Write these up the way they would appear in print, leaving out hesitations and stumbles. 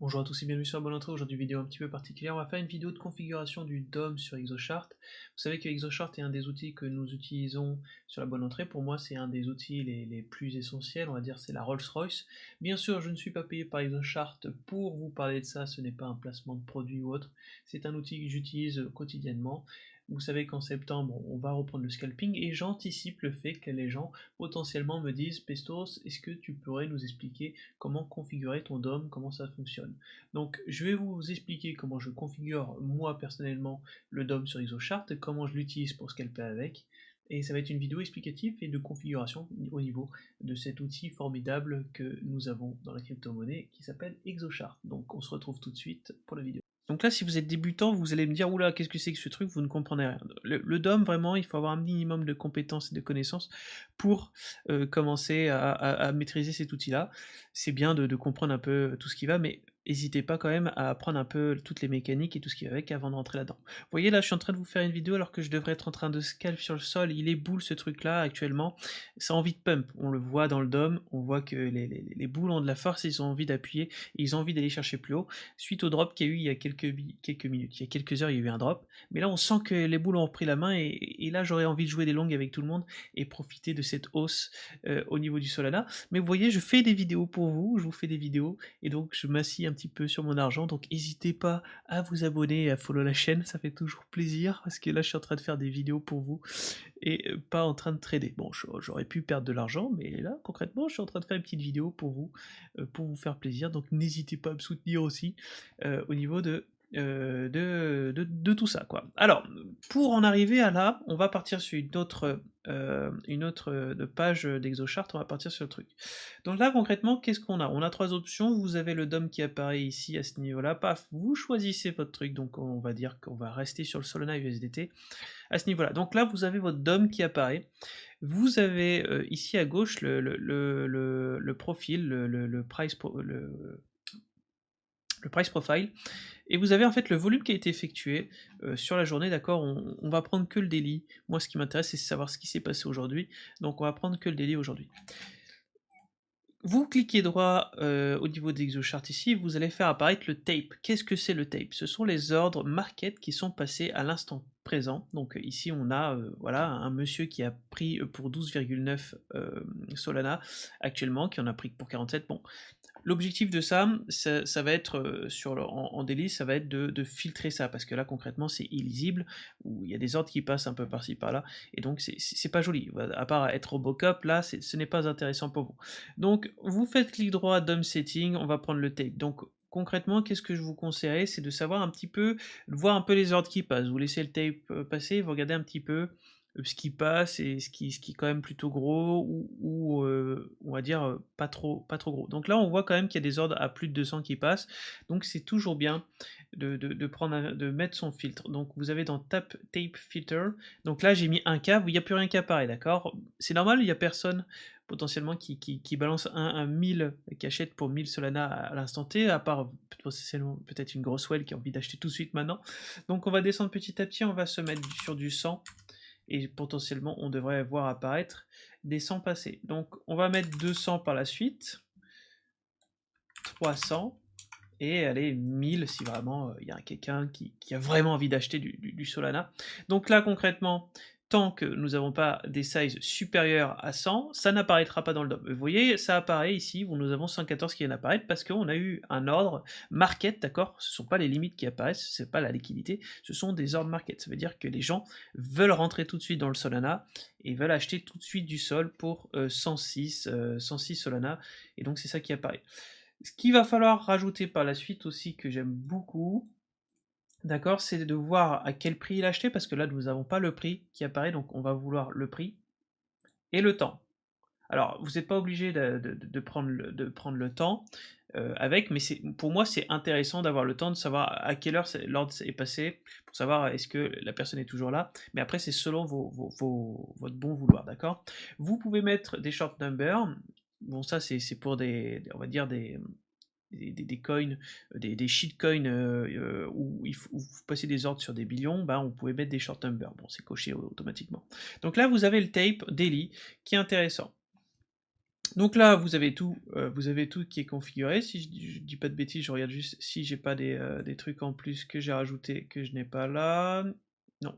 Bonjour à tous et bienvenue sur la bonne entrée. Aujourd'hui, vidéo un petit peu particulière. On va faire une vidéo de configuration du DOM sur ExoChart. Vous savez que ExoChart est un des outils que nous utilisons sur la bonne entrée. Pour moi, c'est un des outils les plus essentiels. On va dire c'est la Rolls-Royce. Bien sûr, je ne suis pas payé par ExoChart pour vous parler de ça. Ce n'est pas un placement de produit ou autre. C'est un outil que j'utilise quotidiennement. Vous savez qu'en septembre, on va reprendre le scalping et j'anticipe le fait que les gens potentiellement me disent Pestos, est-ce que tu pourrais nous expliquer comment configurer ton DOM, comment ça fonctionne. Donc je vais vous expliquer comment je configure moi personnellement le DOM sur ExoChart, comment je l'utilise pour scalper avec, et ça va être une vidéo explicative et de configuration au niveau de cet outil formidable que nous avons dans la crypto-monnaie qui s'appelle ExoChart. Donc on se retrouve tout de suite pour la vidéo. Donc là, si vous êtes débutant, vous allez me dire, oula, qu'est-ce que c'est que ce truc, vous ne comprenez rien. Le DOM, vraiment, il faut avoir un minimum de compétences et de connaissances pour commencer à maîtriser cet outil-là. C'est bien de comprendre un peu tout ce qui va, mais n'hésitez pas quand même à apprendre un peu toutes les mécaniques et tout ce qui va avec avant de rentrer là-dedans. Vous voyez, là, je suis en train de vous faire une vidéo alors que je devrais être en train de scalp sur le sol. Il est boule ce truc-là actuellement. Ça a envie de pump. On le voit dans le DOM, on voit que les boules ont de la force, ils ont envie d'appuyer, et ils ont envie d'aller chercher plus haut suite au drop qu'il y a eu il y a quelques minutes. Il y a quelques heures, il y a eu un drop. Mais là, on sent que les boules ont repris la main et là, j'aurais envie de jouer des longues avec tout le monde et profiter de cette hausse au niveau du Solana. Mais vous voyez, je fais des vidéos pour vous, je vous fais des vidéos et donc je m'assis un petit peu sur mon argent. Donc n'hésitez pas à vous abonner et à follow la chaîne, ça fait toujours plaisir parce que là, je suis en train de faire des vidéos pour vous et pas en train de trader. Bon, j'aurais pu perdre de l'argent, mais là, concrètement, je suis en train de faire une petite vidéo pour vous faire plaisir. Donc n'hésitez pas à me soutenir aussi au niveau de tout ça, quoi. Alors, pour en arriver à là, on va partir sur une autre page d'ExoChart, on va partir sur le truc. Donc là, concrètement, qu'est-ce qu'on a? On a trois options, vous avez le DOM qui apparaît ici, à ce niveau-là, paf, vous choisissez votre truc, donc on va dire qu'on va rester sur le Solana USDT, à ce niveau-là. Donc là, vous avez votre DOM qui apparaît, vous avez ici à gauche le profil, le price profile, et vous avez en fait le volume qui a été effectué sur la journée, d'accord. On va prendre que le daily. Moi, ce qui m'intéresse, c'est savoir ce qui s'est passé aujourd'hui. Donc, on va prendre que le daily aujourd'hui. Vous cliquez droit au niveau d'ExoChart ici, vous allez faire apparaître le tape. Qu'est-ce que c'est le tape? Ce sont les ordres market qui sont passés à l'instant présent. Donc ici on a voilà, un monsieur qui a pris pour 12,9 Solana actuellement, qui en a pris pour 47. Bon, l'objectif de ça va être en daily, ça va être de filtrer ça, parce que là concrètement c'est illisible, où il y a des ordres qui passent un peu par-ci par-là, et donc c'est pas joli. À part être Robocop, là ce n'est pas intéressant pour vous. Donc vous faites clic droit, DOM setting, on va prendre le tape. Donc concrètement, qu'est-ce que je vous conseillerais, c'est de savoir un petit peu, voir un peu les ordres qui passent. Vous laissez le tape passer, vous regardez un petit peu ce qui passe et ce qui est quand même plutôt gros ou on va dire pas trop gros. Donc là on voit quand même qu'il y a des ordres à plus de 200 qui passent, donc c'est toujours bien de mettre son filtre. Donc vous avez dans Tape Filter, donc là j'ai mis 1K, il n'y a plus rien qui apparaît, d'accord. C'est normal, il n'y a personne potentiellement qui balance un 1000, qui achète pour 1000 Solana à l'instant T, à part potentiellement peut-être une grosse whale qui a envie d'acheter tout de suite maintenant. Donc on va descendre petit à petit, on va se mettre sur du 100, et potentiellement on devrait voir apparaître des 100 passés. Donc on va mettre 200 par la suite, 300, et allez, 1000 si vraiment il y a quelqu'un qui a vraiment envie d'acheter du Solana. Donc là concrètement, tant que nous n'avons pas des sizes supérieurs à 100, ça n'apparaîtra pas dans le DOM. Vous voyez, ça apparaît ici, où nous avons 114 qui viennent apparaître, parce qu'on a eu un ordre market, d'accord. Ce ne sont pas les limites qui apparaissent, ce n'est pas la liquidité, ce sont des ordres market. Ça veut dire que les gens veulent rentrer tout de suite dans le Solana, et veulent acheter tout de suite du sol pour 106 Solana, et donc c'est ça qui apparaît. Ce qu'il va falloir rajouter par la suite aussi, que j'aime beaucoup, d'accord, c'est de voir à quel prix il a acheté, parce que là nous n'avons pas le prix qui apparaît, donc on va vouloir le prix et le temps. Alors vous n'êtes pas obligé de prendre le temps avec, mais pour moi c'est intéressant d'avoir le temps de savoir à quelle heure l'ordre est passé, pour savoir est-ce que la personne est toujours là, mais après c'est selon votre bon vouloir, d'accord. Vous pouvez mettre des short numbers, bon ça c'est pour on va dire des coins, des shitcoins où où vous passez des ordres sur des billions, bah, on pouvait mettre des short numbers. Bon, c'est coché automatiquement. Donc là, vous avez le tape daily qui est intéressant. Donc là, vous avez tout qui est configuré. Si je dis pas de bêtises, je regarde juste si j'ai pas des trucs en plus que j'ai rajouté que je n'ai pas là. Non.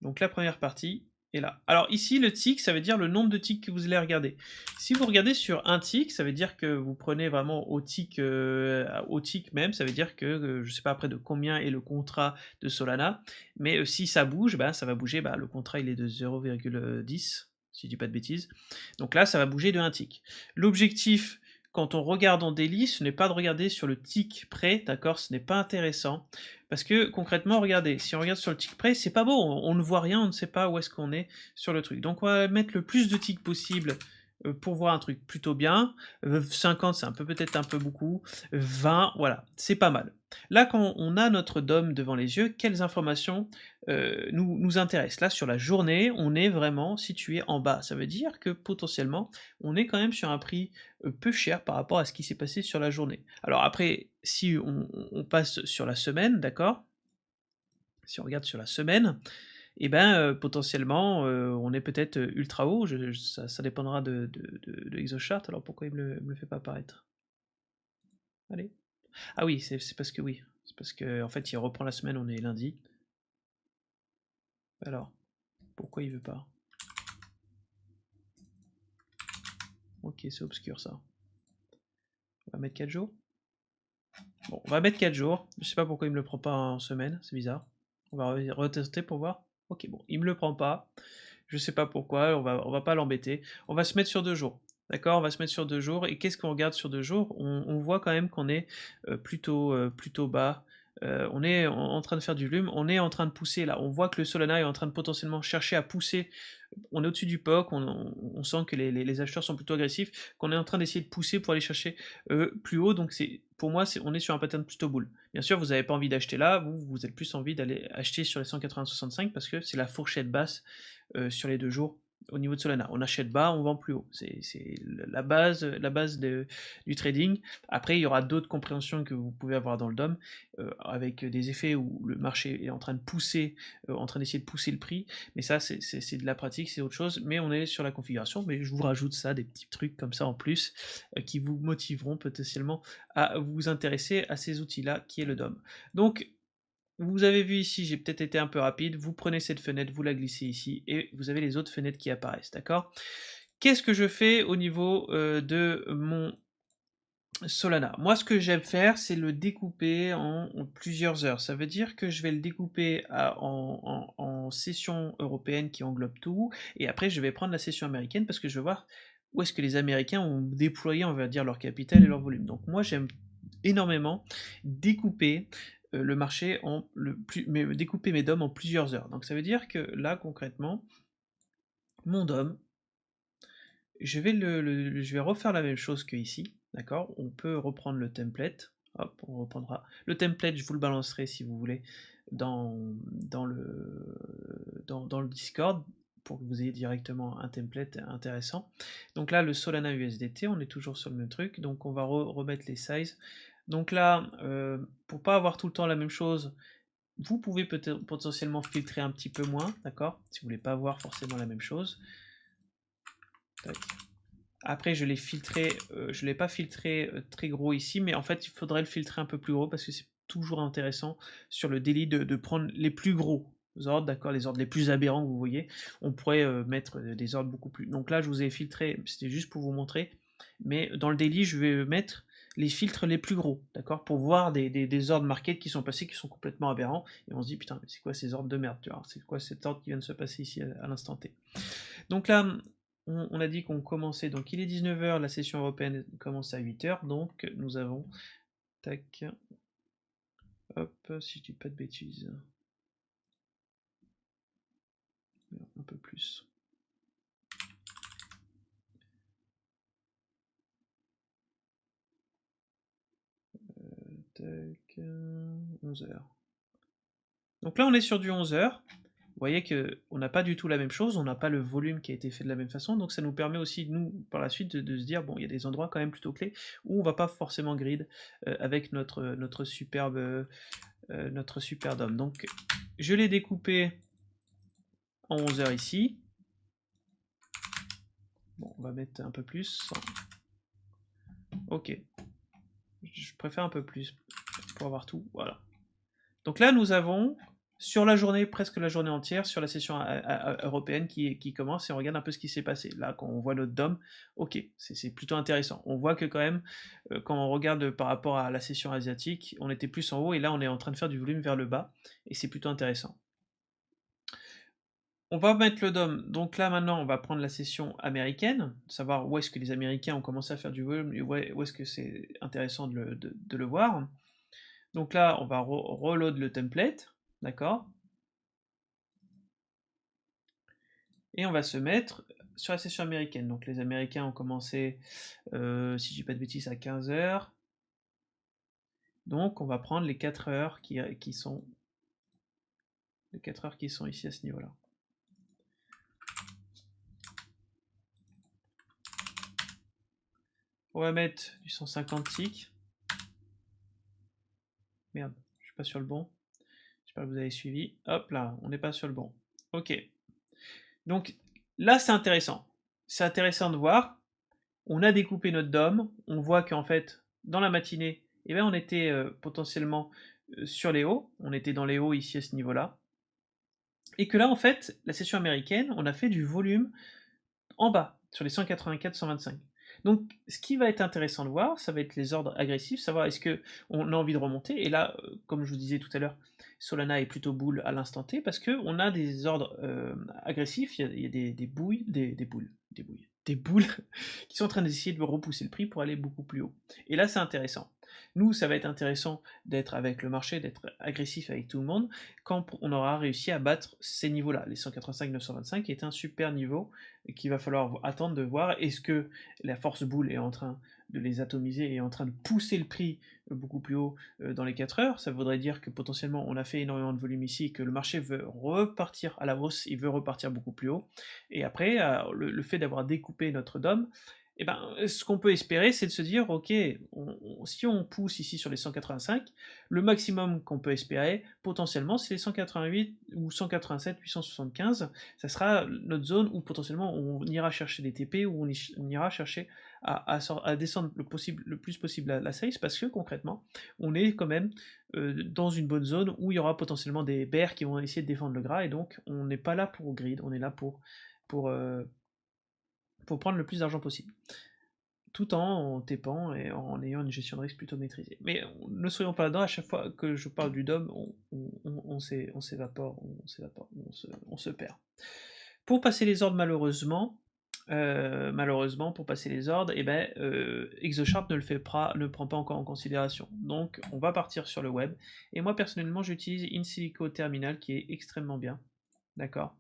Donc la première partie est là. Alors ici, le tick, ça veut dire le nombre de ticks que vous allez regarder. Si vous regardez sur un tick, ça veut dire que vous prenez vraiment au tick même, ça veut dire que je sais pas après de combien est le contrat de Solana, mais si ça bouge, bah, ça va bouger, bah, le contrat il est de 0,10, si je dis pas de bêtises. Donc là, ça va bouger de un tick. L'objectif, quand on regarde en daily, ce n'est pas de regarder sur le tick près, d'accord? Ce n'est pas intéressant. Parce que concrètement, regardez, si on regarde sur le tick près, c'est pas beau, on ne voit rien, on ne sait pas où est-ce qu'on est sur le truc. Donc on va mettre le plus de ticks possible pour voir un truc plutôt bien. 50, c'est peut-être un peu beaucoup. 20, voilà, c'est pas mal. Là, quand on a notre DOM devant les yeux, quelles informations nous intéressent? Là, sur la journée, on est vraiment situé en bas. Ça veut dire que potentiellement, on est quand même sur un prix peu cher par rapport à ce qui s'est passé sur la journée. Alors après, si on passe sur la semaine, d'accord? Si on regarde sur la semaine, et ben, potentiellement, on est peut-être ultra haut. Ça dépendra de ExoChart. Alors pourquoi il me le fait pas apparaître? Allez. Ah oui, c'est parce que oui. C'est parce que en fait, il reprend la semaine, on est lundi. Alors, pourquoi il veut pas? Ok, c'est obscur ça. On va mettre 4 jours. Bon, on va mettre 4 jours. Je sais pas pourquoi il me le prend pas en semaine, c'est bizarre. On va retester pour voir. Ok, bon, il me le prend pas. Je sais pas pourquoi, on va pas l'embêter. On va se mettre sur 2 jours. D'accord? On va se mettre sur 2 jours. Et qu'est-ce qu'on regarde sur 2 jours? On voit quand même qu'on est plutôt bas. On est en train de faire du volume, on est en train de pousser là. On voit que le Solana est en train de potentiellement chercher à pousser. On est au-dessus du POC, on sent que les acheteurs sont plutôt agressifs, qu'on est en train d'essayer de pousser pour aller chercher plus haut. Donc pour moi, on est sur un pattern plutôt bull. Bien sûr, vous n'avez pas envie d'acheter là, vous avez plus envie d'aller acheter sur les 180-65 parce que c'est la fourchette basse sur les 2 jours au niveau de Solana. On achète bas, on vend plus haut. C'est la base du trading. Après, il y aura d'autres compréhensions que vous pouvez avoir dans le DOM, avec des effets où le marché est en train de pousser, en train d'essayer de pousser le prix. Mais ça, c'est de la pratique, c'est autre chose. Mais on est sur la configuration. Mais je vous rajoute ça, des petits trucs comme ça en plus, qui vous motiveront potentiellement à vous intéresser à ces outils-là, qui est le DOM. Donc, vous avez vu ici, j'ai peut-être été un peu rapide, vous prenez cette fenêtre, vous la glissez ici, et vous avez les autres fenêtres qui apparaissent, d'accord? Qu'est-ce que je fais au niveau de mon Solana? Moi, ce que j'aime faire, c'est le découper en plusieurs heures. Ça veut dire que je vais le découper en sessions européennes qui englobent tout, et après, je vais prendre la session américaine parce que je veux voir où est-ce que les Américains ont déployé, on va dire, leur capital et leur volume. Donc moi, j'aime énormément découper le marché découper mes DOM en plusieurs heures. Donc ça veut dire que là, concrètement, mon DOM, je vais refaire la même chose que ici, d'accord? On peut reprendre le template. Hop, on reprendra. Le template, je vous le balancerai si vous voulez dans le Discord pour que vous ayez directement un template intéressant. Donc là, le Solana USDT, on est toujours sur le même truc. Donc on va remettre les sizes. Donc là, pour pas avoir tout le temps la même chose, vous pouvez peut-être potentiellement filtrer un petit peu moins, d'accord? Si vous voulez pas avoir forcément la même chose. Tac. Après, je l'ai filtré, je l'ai pas filtré très gros ici, mais en fait, il faudrait le filtrer un peu plus gros parce que c'est toujours intéressant sur le daily de prendre les plus gros ordres, d'accord, les ordres les plus aberrants que vous voyez. On pourrait mettre des ordres beaucoup plus. Donc là, je vous ai filtré, c'était juste pour vous montrer, mais dans le daily, je vais mettre les filtres les plus gros, d'accord, pour voir des ordres market qui sont passés, qui sont complètement aberrants, et on se dit, putain, mais c'est quoi ces ordres de merde, tu vois, c'est quoi cet ordre qui vient de se passer ici à l'instant T. Donc là, on a dit qu'on commençait, donc il est 19h, la session européenne commence à 8h, donc nous avons, tac, hop, si je dis pas de bêtises, un peu plus. Tac, 11h. Donc là on est sur du 11h. Vous voyez qu'on n'a pas du tout la même chose, on n'a pas le volume qui a été fait de la même façon, donc ça nous permet aussi, nous, par la suite, de se dire, bon, il y a des endroits quand même plutôt clés où on va pas forcément grid avec notre superbe DOM. Donc je l'ai découpé en 11 heures ici. Bon, on va mettre un peu plus. 100. Ok. Je préfère un peu plus pour avoir tout. Voilà. Donc là, nous avons, sur la journée, presque la journée entière, sur la session européenne qui commence, et on regarde un peu ce qui s'est passé. Là, quand on voit notre DOM, ok, c'est plutôt intéressant. On voit que quand même, quand on regarde par rapport à la session asiatique, on était plus en haut, et là, on est en train de faire du volume vers le bas, et c'est plutôt intéressant. On va mettre le DOM, donc là maintenant on va prendre la session américaine, savoir où est-ce que les Américains ont commencé à faire du volume, et où est-ce que c'est intéressant de le voir. Donc là on va reload le template, d'accord. Et on va se mettre sur la session américaine. Donc les Américains ont commencé, si je dis pas de bêtises, à 15 heures. Donc on va prendre les 4 heures qui sont les 4 heures qui sont ici à ce niveau-là. On va mettre du 150 ticks. Merde, je suis pas sur le bon. J'espère que vous avez suivi. Hop là, on n'est pas sur le bon. Ok. Donc là, c'est intéressant. C'est intéressant de voir. On a découpé notre DOM. On voit qu'en fait, dans la matinée, eh bien, on était potentiellement sur les hauts. On était dans les hauts ici à ce niveau-là. Et que là, en fait, la session américaine, on a fait du volume en bas, sur les 184-125. Donc, ce qui va être intéressant de voir, ça va être les ordres agressifs, savoir est-ce qu'on a envie de remonter. Et là, comme je vous disais tout à l'heure, Solana est plutôt boule à l'instant T, parce qu'on a des ordres agressifs, il y a des boules qui sont en train d'essayer de repousser le prix pour aller beaucoup plus haut. Et là, c'est intéressant. Nous, ça va être intéressant d'être avec le marché, d'être agressif avec tout le monde, quand on aura réussi à battre ces niveaux-là. Les 185-925 est un super niveau qu'il va falloir attendre de voir. Est-ce que la force boule est en train de les atomiser et est en train de pousser le prix beaucoup plus haut dans les 4 heures? Ça voudrait dire que potentiellement on a fait énormément de volume ici et que le marché veut repartir à la hausse, il veut repartir beaucoup plus haut. Et après, le fait d'avoir découpé notre DOM, eh ben, ce qu'on peut espérer, c'est de se dire, ok, si on pousse ici sur les 185, le maximum qu'on peut espérer, potentiellement, c'est les 188 ou 187, 875. Ça sera notre zone où potentiellement on ira chercher des TP, où on ira chercher à descendre le plus possible la size, parce que concrètement, on est quand même dans une bonne zone où il y aura potentiellement des bears qui vont essayer de défendre le gras, et donc on n'est pas là pour grid, on est là pour, pour prendre le plus d'argent possible, tout en TPant et en ayant une gestion de risque plutôt maîtrisée. Mais ne soyons pas là-dedans, à chaque fois que je parle du DOM, on s'évapore, on se perd. Pour passer les ordres, malheureusement, pour passer les ordres, eh ben, ExoSharp ne prend pas encore en considération. Donc on va partir sur le web, et moi personnellement j'utilise InSilico Terminal qui est extrêmement bien, d'accord.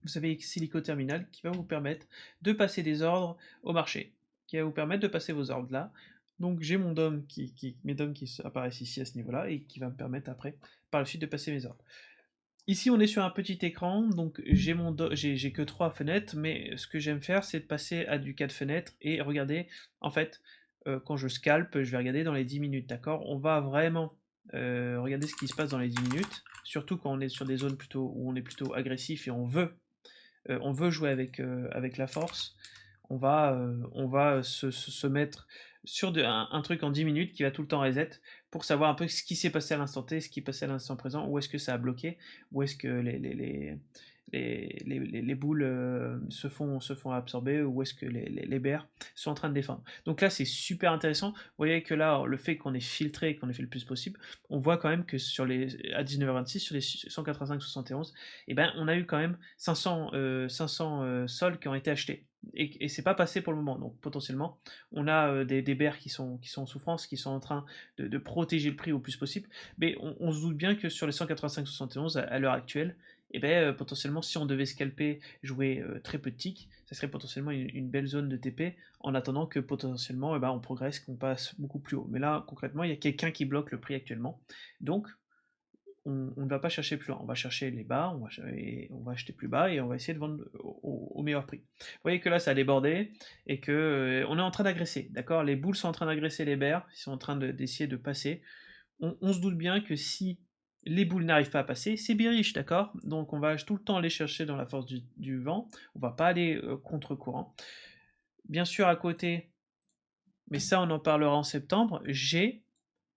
Vous avez Silico Terminal qui va vous permettre de passer des ordres au marché, qui va vous permettre de passer vos ordres là. Donc j'ai mon DOM mes DOM qui apparaissent ici à ce niveau-là et qui va me permettre après, par la suite, de passer mes ordres. Ici on est sur un petit écran, donc j'ai que 3 fenêtres, mais ce que j'aime faire c'est de passer à du 4 fenêtres et regarder, en fait, quand je scalpe, je vais regarder dans les 10 minutes, d'accord. On va vraiment regarder ce qui se passe dans les 10 minutes, surtout quand on est sur des zones où on est plutôt agressif et on veut jouer avec la force. On va se mettre sur un truc en 10 minutes qui va tout le temps reset pour savoir un peu ce qui s'est passé à l'instant T, ce qui est passé à l'instant présent, où est-ce que ça a bloqué, où est-ce que les boules se font absorber, où est-ce que les bears sont en train de défendre. Donc là, c'est super intéressant. Vous voyez que là, le fait qu'on ait filtré, qu'on ait fait le plus possible, on voit quand même que à 19h26, sur les 185-71, eh ben, on a eu quand même 500 sols qui ont été achetés. Et c'est pas passé pour le moment. Donc potentiellement, on a des bears qui sont en souffrance, qui sont en train de protéger le prix au plus possible. Mais on se doute bien que sur les 185-71 à l'heure actuelle, et potentiellement, si on devait scalper, jouer très peu de ticks, ça serait potentiellement une belle zone de TP, en attendant que potentiellement on progresse, qu'on passe beaucoup plus haut. Mais là, concrètement, il y a quelqu'un qui bloque le prix actuellement. Donc, on ne va pas chercher plus loin, on va chercher les bas, on va acheter plus bas et on va essayer de vendre au meilleur prix. Vous voyez que là ça a débordé et que on est en train d'agresser, d'accord. Les boules sont en train d'agresser les bears, ils sont en train d'essayer de passer. On se doute bien que si les boules n'arrivent pas à passer, c'est bearish, d'accord? Donc on va tout le temps aller chercher dans la force du vent, on va pas aller contre-courant. Bien sûr à côté, mais ça on en parlera en septembre, j'ai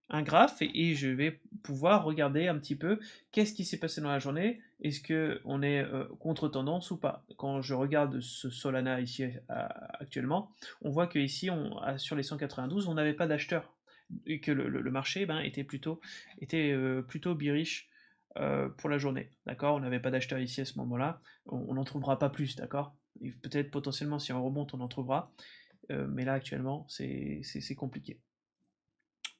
un graphe et je vais pouvoir regarder un petit peu qu'est-ce qui s'est passé dans la journée, est-ce qu'on est contre-tendance ou pas. Quand je regarde ce Solana ici actuellement, on voit que ici sur les 192, on n'avait pas d'acheteurs et que le marché ben, était plutôt bearish pour la journée, d'accord? On n'avait pas d'acheteurs ici à ce moment-là, on n'en trouvera pas plus, d'accord? Peut-être potentiellement si on remonte on en trouvera, mais là actuellement c'est compliqué.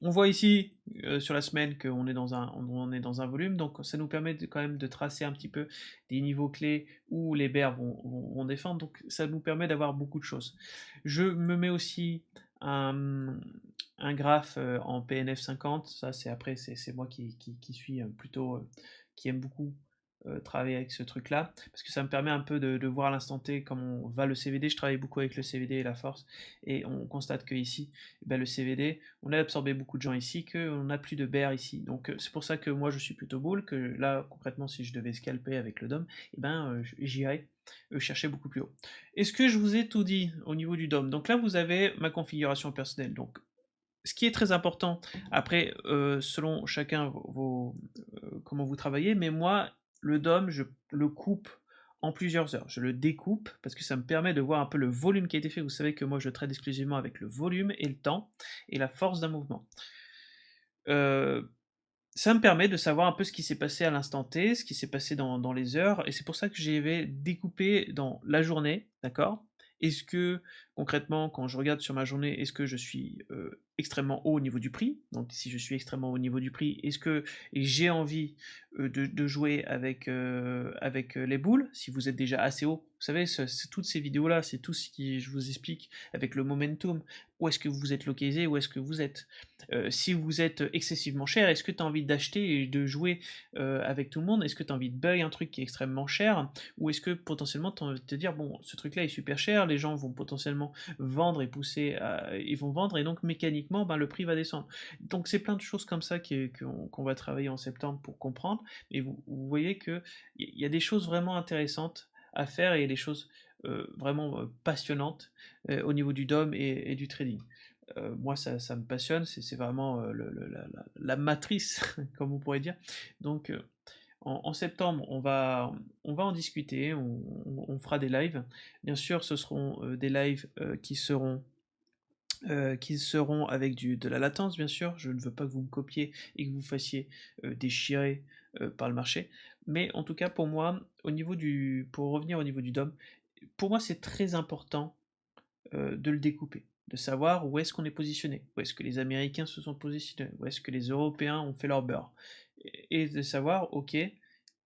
On voit ici sur la semaine qu'on est dans un volume, donc ça nous permet quand même de tracer un petit peu des niveaux clés où les bears vont défendre, donc ça nous permet d'avoir beaucoup de choses. Je me mets aussi un graphe en PNF 50, ça c'est après, c'est moi qui suis plutôt, qui aime beaucoup travailler avec ce truc-là, parce que ça me permet un peu de voir à l'instant T comment va le CVD. Je travaille beaucoup avec le CVD et la force, et on constate que ici, ben, le CVD, on a absorbé beaucoup de gens ici, qu'on n'a plus de bear ici. Donc c'est pour ça que moi je suis plutôt bull, que là concrètement si je devais scalper avec le DOM, eh ben, j'irais chercher beaucoup plus haut. Est-ce que je vous ai tout dit au niveau du DOM? Donc là vous avez ma configuration personnelle. Donc ce qui est très important, après, selon chacun comment vous travaillez, mais moi, le DOM, je le coupe en plusieurs heures. Je le découpe parce que ça me permet de voir un peu le volume qui a été fait. Vous savez que moi, je trade exclusivement avec le volume et le temps et la force d'un mouvement. Ça me permet de savoir un peu ce qui s'est passé à l'instant T, ce qui s'est passé dans les heures, et c'est pour ça que j'ai découpé dans la journée, d'accord? Est-ce que, concrètement, quand je regarde sur ma journée, est-ce que je suis extrêmement haut au niveau du prix? Donc si je suis extrêmement haut au niveau du prix, est-ce que j'ai envie de jouer avec les boules? Si vous êtes déjà assez haut, vous savez, toutes ces vidéos-là, c'est tout ce que je vous explique avec le momentum. Où est-ce que vous êtes localisé? Où est-ce que vous êtes? Si vous êtes excessivement cher, est-ce que tu as envie d'acheter et de jouer avec tout le monde? Est-ce que tu as envie de bug un truc qui est extrêmement cher? Ou est-ce que potentiellement tu as envie de te dire, bon, ce truc-là est super cher, les gens vont potentiellement vendre et pousser, ils vont vendre, et donc mécaniquement, ben, le prix va descendre. Donc c'est plein de choses comme ça qu'on va travailler en septembre pour comprendre, et vous voyez qu'il y a des choses vraiment intéressantes à faire, et il y a des choses vraiment passionnantes au niveau du DOM et du trading. Moi, ça me passionne, c'est vraiment la matrice, comme on pourrait dire. Donc, en septembre, on va en discuter, on fera des lives. Bien sûr, ce seront des lives qui seront avec de la latence, bien sûr. Je ne veux pas que vous me copiez et que vous fassiez déchirer par le marché. Mais en tout cas, pour moi, pour revenir au niveau du DOM, pour moi, c'est très important de le découper, de savoir où est-ce qu'on est positionné, où est-ce que les Américains se sont positionnés, où est-ce que les Européens ont fait leur beurre, et de savoir, ok,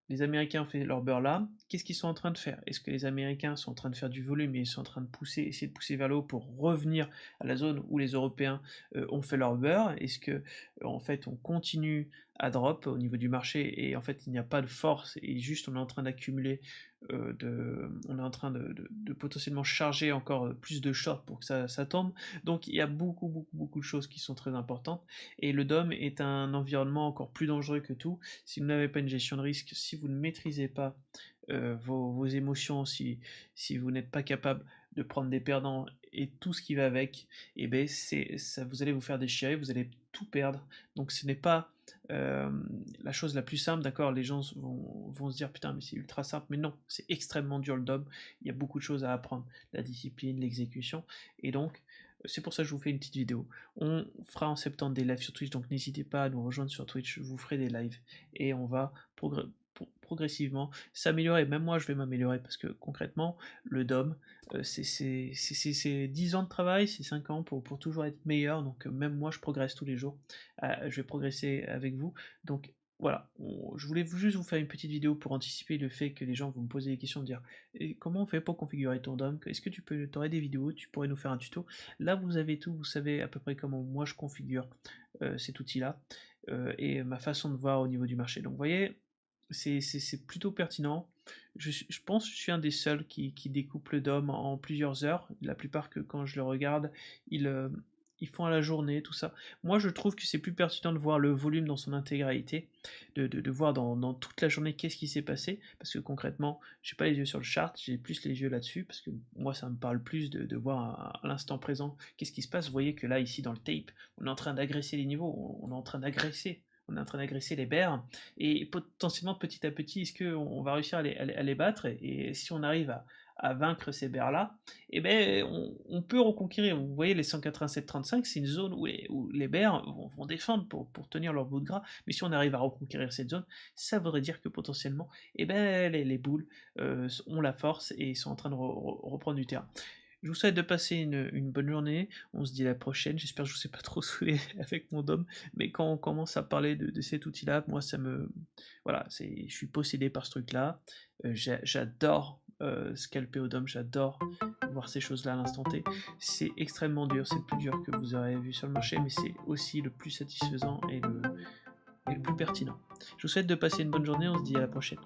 les Américains ont fait leur beurre là, qu'est-ce qu'ils sont en train de faire? Est-ce que les Américains sont en train de faire du volume et ils sont en train de essayer de pousser vers le haut pour revenir à la zone où les Européens ont fait leur beurre? Est-ce que en fait on continue à drop au niveau du marché et en fait il n'y a pas de force et juste on est en train d'accumuler, on est en train de potentiellement charger encore plus de short pour que ça tombe. Donc il y a beaucoup, beaucoup, beaucoup de choses qui sont très importantes, et le DOM est un environnement encore plus dangereux que tout. Si vous n'avez pas une gestion de risque, si vous ne maîtrisez pas vos émotions, si vous n'êtes pas capable de prendre des perdants et tout ce qui va avec, et ben ça, vous allez vous faire déchirer, vous allez tout perdre. Donc ce n'est pas euh, la chose la plus simple, d'accord? Les gens vont se dire putain, mais c'est ultra simple, mais non, c'est extrêmement dur le DOM. Il y a beaucoup de choses à apprendre, la discipline, l'exécution, et donc c'est pour ça que je vous fais une petite vidéo. On fera en septembre des lives sur Twitch, donc n'hésitez pas à nous rejoindre sur Twitch, je vous ferai des lives et on va progressivement s'améliorer. Même moi, je vais m'améliorer parce que concrètement, le DOM, c'est 10 ans de travail, c'est 5 ans pour toujours être meilleur. Donc, même moi, je progresse tous les jours. Je vais progresser avec vous. Donc, voilà, je voulais juste vous faire une petite vidéo pour anticiper le fait que les gens vont me poser des questions, de dire et comment on fait pour configurer ton DOM? Est-ce que t'aurais des vidéos, tu pourrais nous faire un tuto? Là, vous avez tout, vous savez à peu près comment moi je configure cet outil-là et ma façon de voir au niveau du marché. Donc, vous voyez, c'est plutôt pertinent. Je pense que je suis un des seuls qui découpe le DOM en plusieurs heures. La plupart que quand je le regarde, ils, ils font à la journée, tout ça. Moi, je trouve que c'est plus pertinent de voir le volume dans son intégralité, de voir dans toute la journée qu'est-ce qui s'est passé, parce que concrètement, j'ai pas les yeux sur le chart, j'ai plus les yeux là-dessus, parce que moi, ça me parle plus de voir à l'instant présent qu'est-ce qui se passe. Vous voyez que là, ici, dans le tape, on est en train d'agresser les niveaux, on est en train d'agresser. On est en train d'agresser les bears, et potentiellement petit à petit, est-ce qu'on va réussir à les battre, et si on arrive à vaincre ces bears-là, eh ben, on peut reconquérir. Vous voyez, les 187-35, c'est une zone où les bears vont défendre pour tenir leur bout de gras, mais si on arrive à reconquérir cette zone, ça voudrait dire que potentiellement, eh ben, les bulls ont la force et sont en train de reprendre du terrain. Je vous souhaite de passer une bonne journée, on se dit à la prochaine, j'espère que je vous ai pas trop saoulé avec mon dôme, mais quand on commence à parler de cet outil-là, moi ça me... Voilà, je suis possédé par ce truc-là, j'adore scalper au dôme, j'adore voir ces choses-là à l'instant T, c'est extrêmement dur, c'est le plus dur que vous aurez vu sur le marché, mais c'est aussi le plus satisfaisant et le plus pertinent. Je vous souhaite de passer une bonne journée, on se dit à la prochaine.